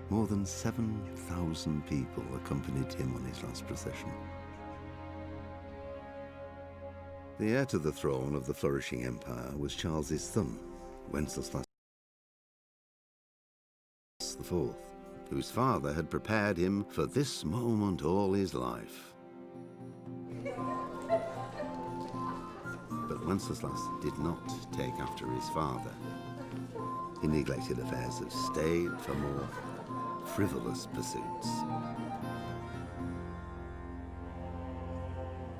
More than 7,000 people accompanied him on his last procession. The heir to the throne of the flourishing empire was Charles's son, Wenceslas IV, whose father had prepared him for this moment all his life. But Wenceslas did not take after his father. He neglected affairs of state for more frivolous pursuits.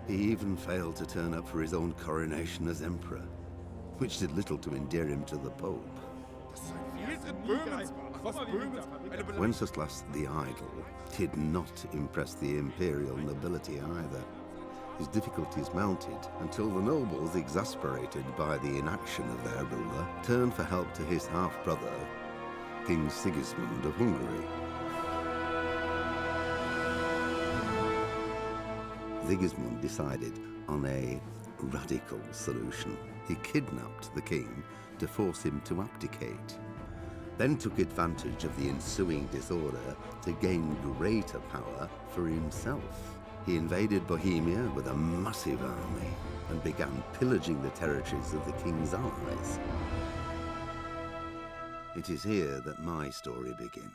He even failed to turn up for his own coronation as emperor, which did little to endear him to the Pope. Wenceslas the Idle did not impress the imperial nobility either. His difficulties mounted until the nobles, exasperated by the inaction of their ruler, turned for help to his half-brother, King Sigismund of Hungary. Sigismund decided on a radical solution. He kidnapped the king to force him to abdicate, then took advantage of the ensuing disorder to gain greater power for himself. He invaded Bohemia with a massive army and began pillaging the territories of the king's allies. It is here that my story begins.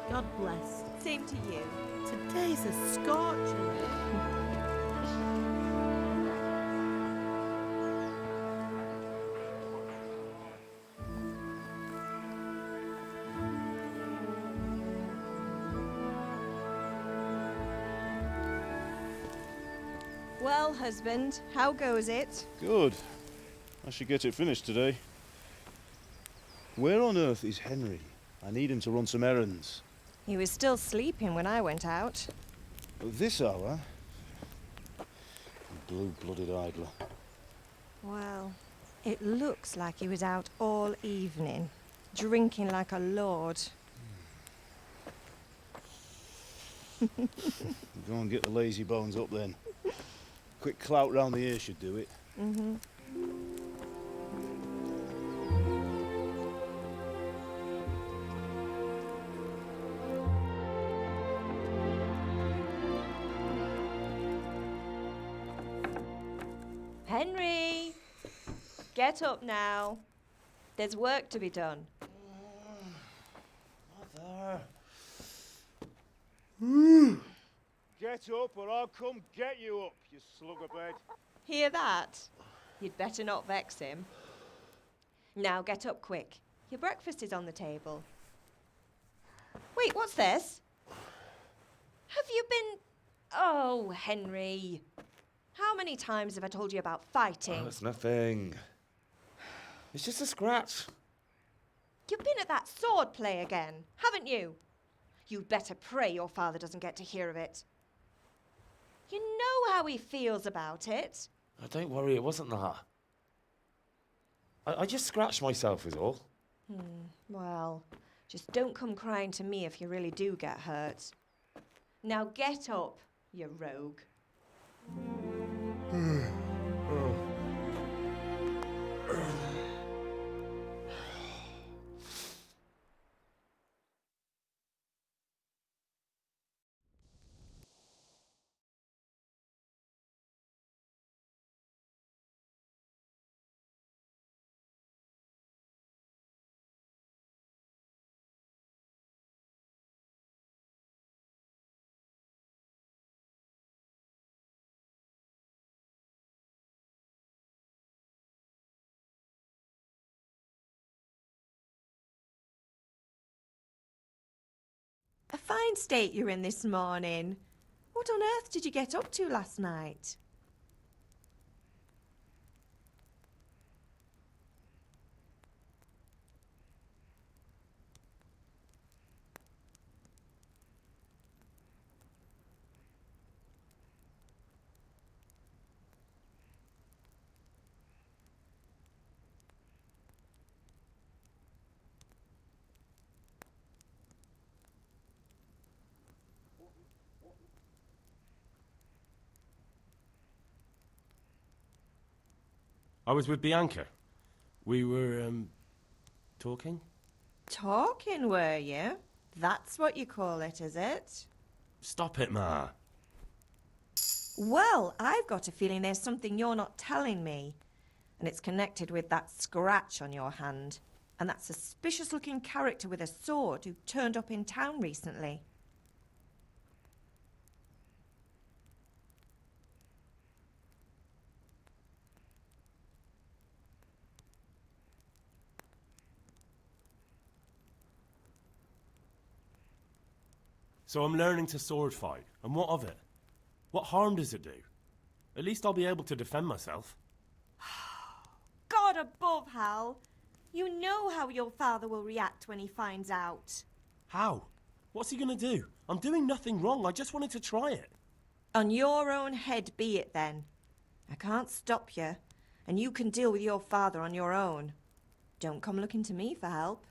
God bless. Same to you. Today's a scorcher. Well, husband, how goes it? Good. I should get it finished today. Where on earth is Henry? I need him to run some errands. He was still sleeping when I went out. At this hour? Blue-blooded idler. Well, it looks like he was out all evening, drinking like a lord. Go and get the lazy bones up then. Quick clout round the ear should do it. Mm-hmm. Henry! Get up now. There's work to be done. Mother. Get up or I'll come get you up, you sluggerbed. Hear that? You'd better not vex him. Now get up quick. Your breakfast is on the table. Wait, what's this? Have you been... Oh, Henry. How many times have I told you about fighting? Oh, it's nothing. It's just a scratch. You've been at that sword play again, haven't you? You'd better pray your father doesn't get to hear of it. You know how he feels about it. Oh, don't worry, it wasn't that. I just scratched myself is all. Well, just don't come crying to me if you really do get hurt. Now get up, you rogue. A fine state you're in this morning. What on earth did you get up to last night? I was with Bianca. We were, talking? Talking, were you? That's what you call it, is it? Stop it, Ma. Well, I've got a feeling there's something you're not telling me. And it's connected with that scratch on your hand. And that suspicious-looking character with a sword who turned up in town recently. So I'm learning to sword fight. And what of it? What harm does it do? At least I'll be able to defend myself. God above, Hal. You know how your father will react when he finds out. How? What's he gonna do? I'm doing nothing wrong. I just wanted to try it. On your own head be it then. I can't stop you, and you can deal with your father on your own. Don't come looking to me for help.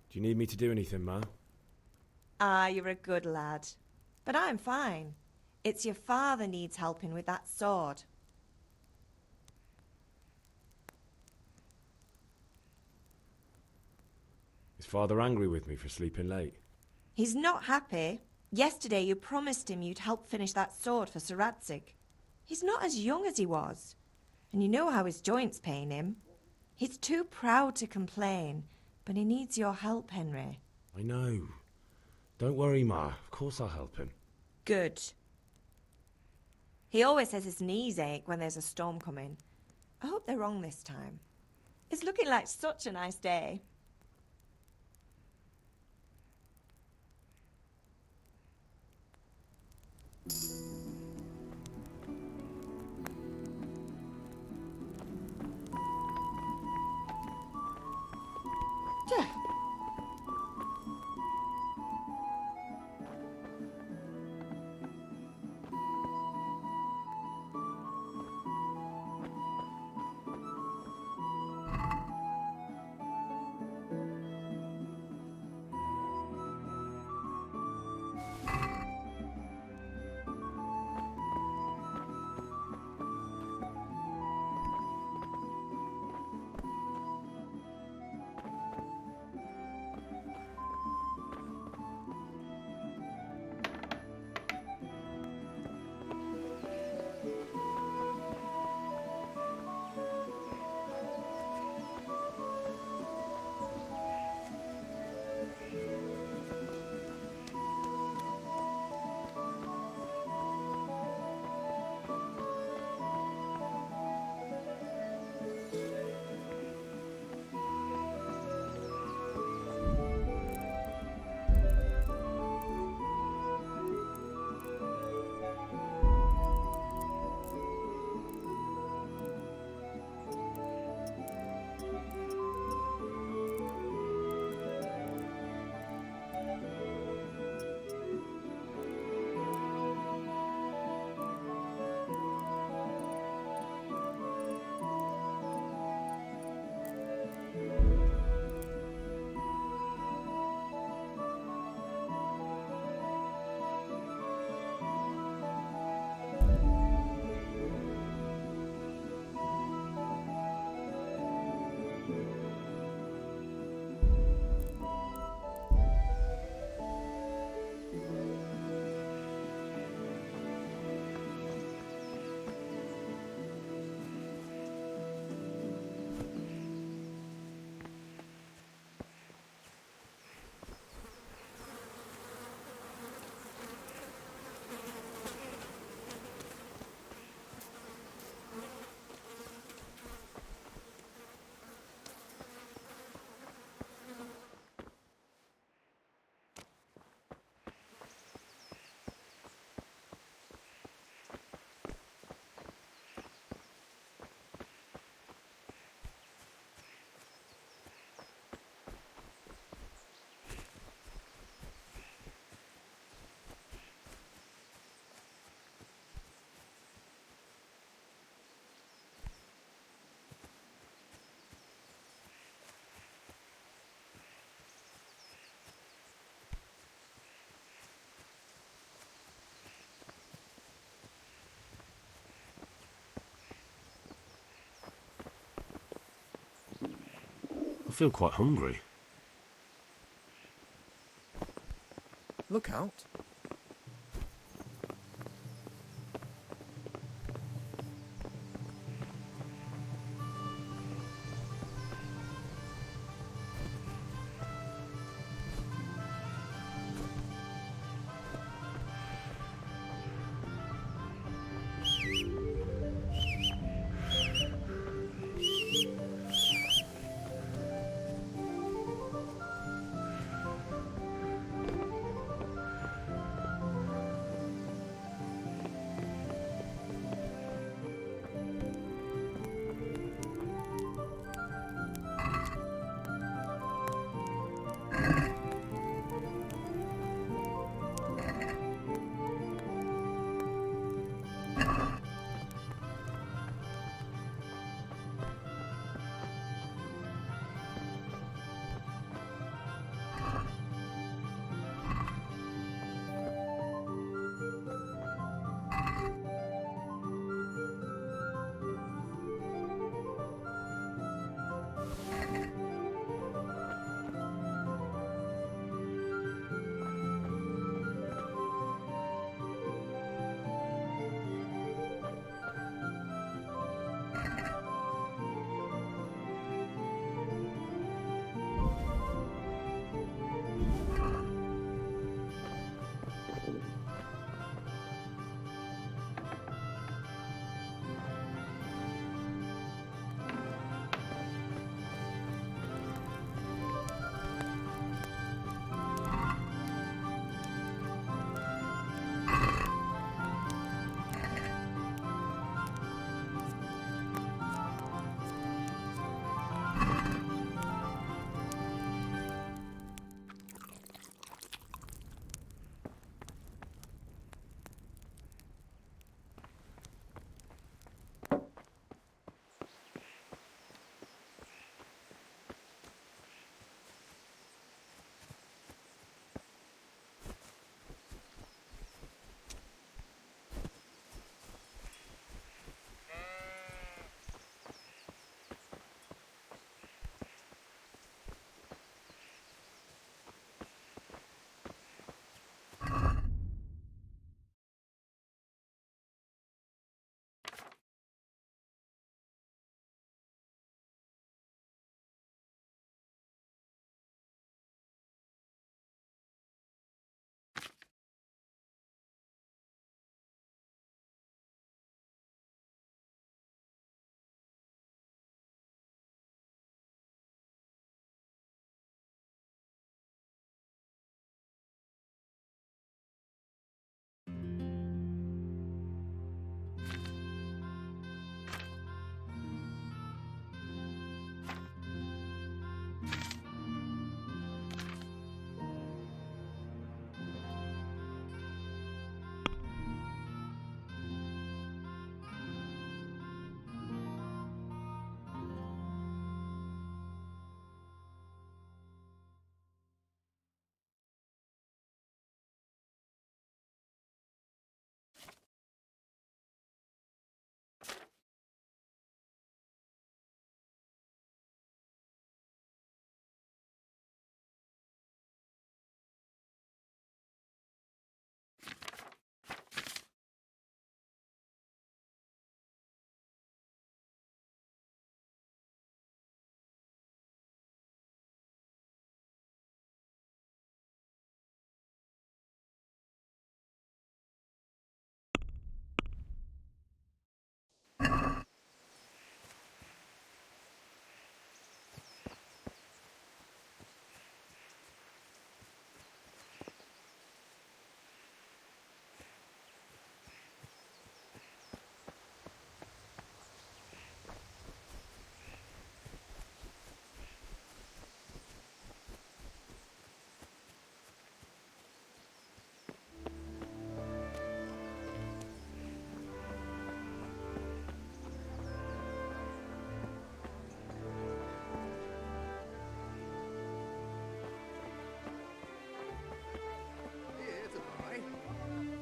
Do you need me to do anything, Ma? Ah, you're a good lad. But I'm fine. It's your father needs helping with that sword. Is Father angry with me for sleeping late? He's not happy. Yesterday you promised him you'd help finish that sword for Sir Radzig. He's not as young as he was. And you know how his joints pain him. He's too proud to complain, but he needs your help, Henry. I know. Don't worry, Ma. Of course I'll help him. Good. He always says his knees ache when there's a storm coming. I hope they're wrong this time. It's looking like such a nice day. I feel quite hungry. Look out.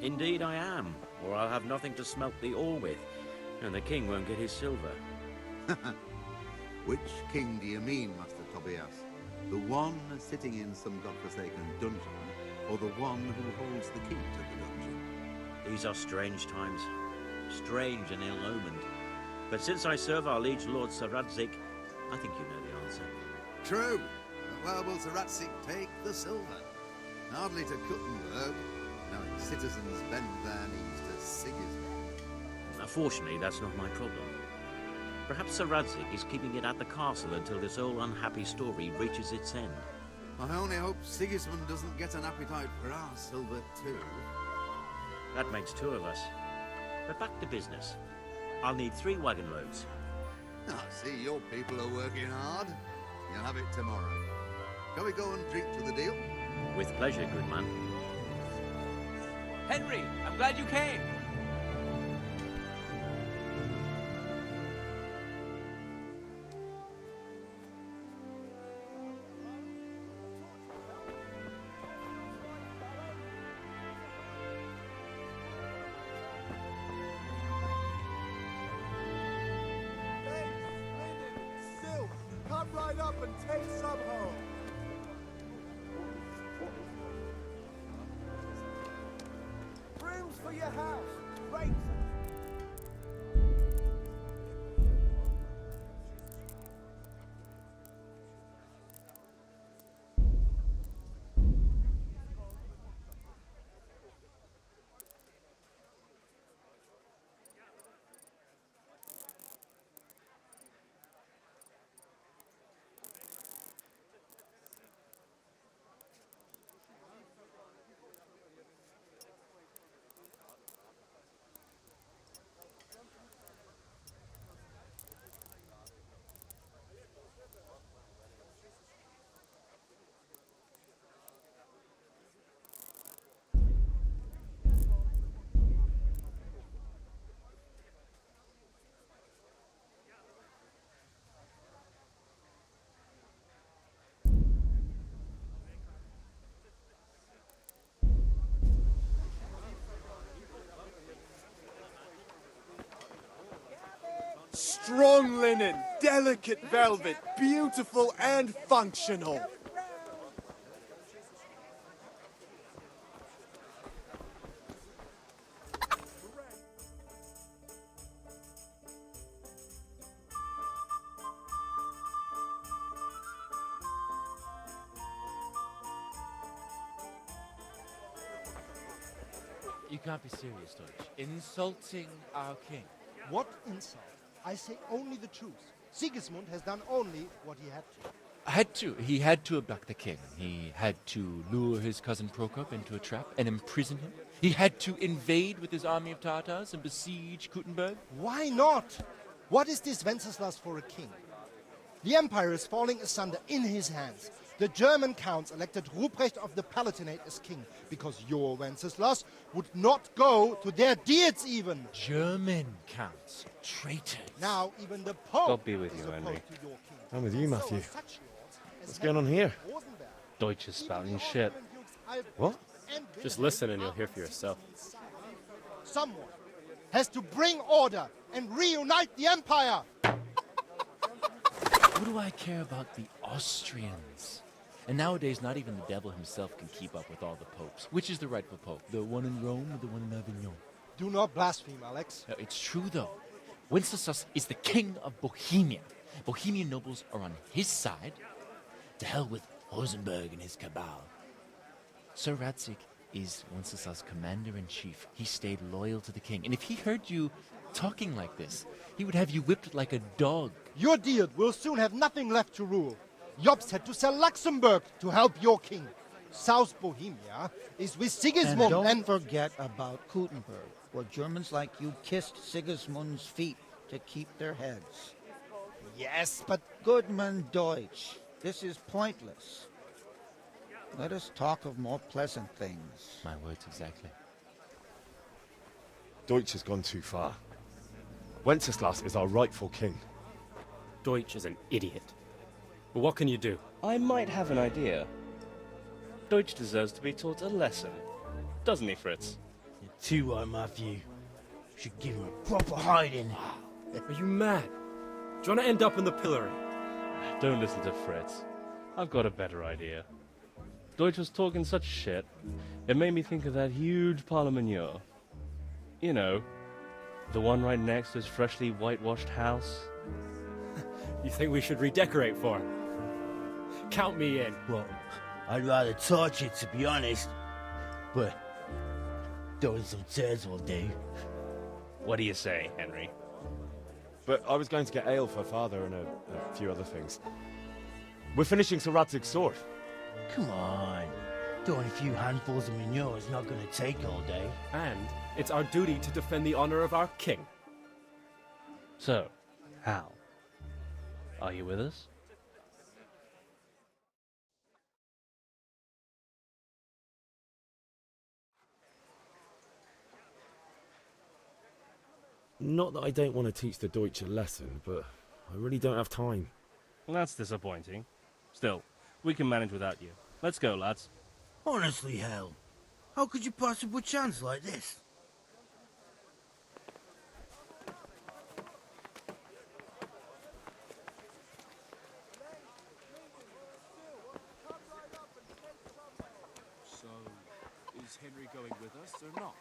Indeed I am, or I'll have nothing to smelt the ore with, and the king won't get his silver. Which king do you mean, Master Tobias? The one sitting in some godforsaken dungeon, or the one who holds the key to the dungeon? These are strange times, strange and ill-omened. But since I serve our liege lord Sir Radzik, I think you know the answer. True. Where will Sir Ratzik take the silver? Hardly to Kuttenberg, knowing citizens bend their knees to Sigismund. Fortunately, that's not my problem. Perhaps Sir Radzik is keeping it at the castle until this old unhappy story reaches its end. I only hope Sigismund doesn't get an appetite for our silver too. That makes 2 of us. But back to business. I'll need 3 wagon loads. I see your people are working hard. You'll have it tomorrow. Shall we go and drink to the deal? With pleasure, good man. Henry, I'm glad you came. Come right up and take some home. Brooms for your house. Rakes. Strong linen, delicate velvet, beautiful and functional. You can't be serious, Deutsch. Insulting our king. What insult? I say only the truth. Sigismund has done only what he had to. He had to abduct the king. He had to lure his cousin Prokop into a trap and imprison him. He had to invade with his army of Tatars and besiege Kuttenberg. Why not? What is this Wenceslas for a king? The empire is falling asunder in his hands. The German counts elected Ruprecht of the Palatinate as king because your Wenceslas would not go to their deeds even. German counts. Traitors. Now even the Pope God be with is you, opposed Henry. to your king. I'm with you, Matthew. So such lords as What's going on here? Rosenberg, Deutsch is spouting shit. What? Just listen and you'll hear for yourself. Someone has to bring order and reunite the empire. What do I care about the Austrians? And nowadays, not even the devil himself can keep up with all the popes. Which is the rightful pope? The one in Rome or the one in Avignon? Do not blaspheme, Alex. No, it's true, though. Wenceslas is the king of Bohemia. Bohemian nobles are on his side. To hell with Rosenberg and his cabal. Sir Radzik is Wenceslas' commander-in-chief. He stayed loyal to the king. And if he heard you talking like this, he would have you whipped like a dog. Your deed will soon have nothing left to rule. Jobst had to sell Luxembourg to help your king. South Bohemia is with Sigismund and don't forget about Kuttenberg, where Germans like you kissed Sigismund's feet to keep their heads. Yes, but Goodman Deutsch, this is pointless. Let us talk of more pleasant things. My words exactly. Deutsch has gone too far. Wenceslas is our rightful king. Deutsch is an idiot. But what can you do? I might have an idea. Deutsch deserves to be taught a lesson. Doesn't he, Fritz? You're too right, Matthew. Should give him a proper hiding. Are you mad? Do you want to end up in the pillory? Don't listen to Fritz. I've got a better idea. Deutsch was talking such shit, it made me think of that huge parliament. You know, the one right next to his freshly whitewashed house. You think we should redecorate for him? Count me in. Well, I'd rather torch it, to be honest. But throwing some turds will do. What do you say, Henry? But I was going to get ale for father and a few other things. We're finishing Sir Radzig's sword. Come on. Throwing a few handfuls of manure is not going to take all day. And it's our duty to defend the honor of our king. So, Hal, are you with us? Not that I don't want to teach the Deutsch a lesson, but I really don't have time. That's disappointing. Still, we can manage without you. Let's go, lads. Honestly, Hal, how could you possibly chance like this? So, is Henry going with us or not?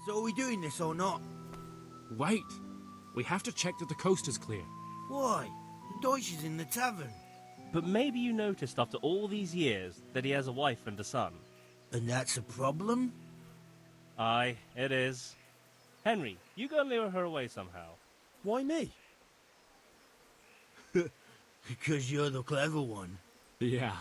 So are we doing this or not? Wait! We have to check that the coast is clear. Why? The Deutsch is in the tavern. But maybe you noticed after all these years that he has a wife and a son. And that's a problem? Aye, it is. Henry, you go and lure her away somehow. Why me? Because you're the clever one. Yeah,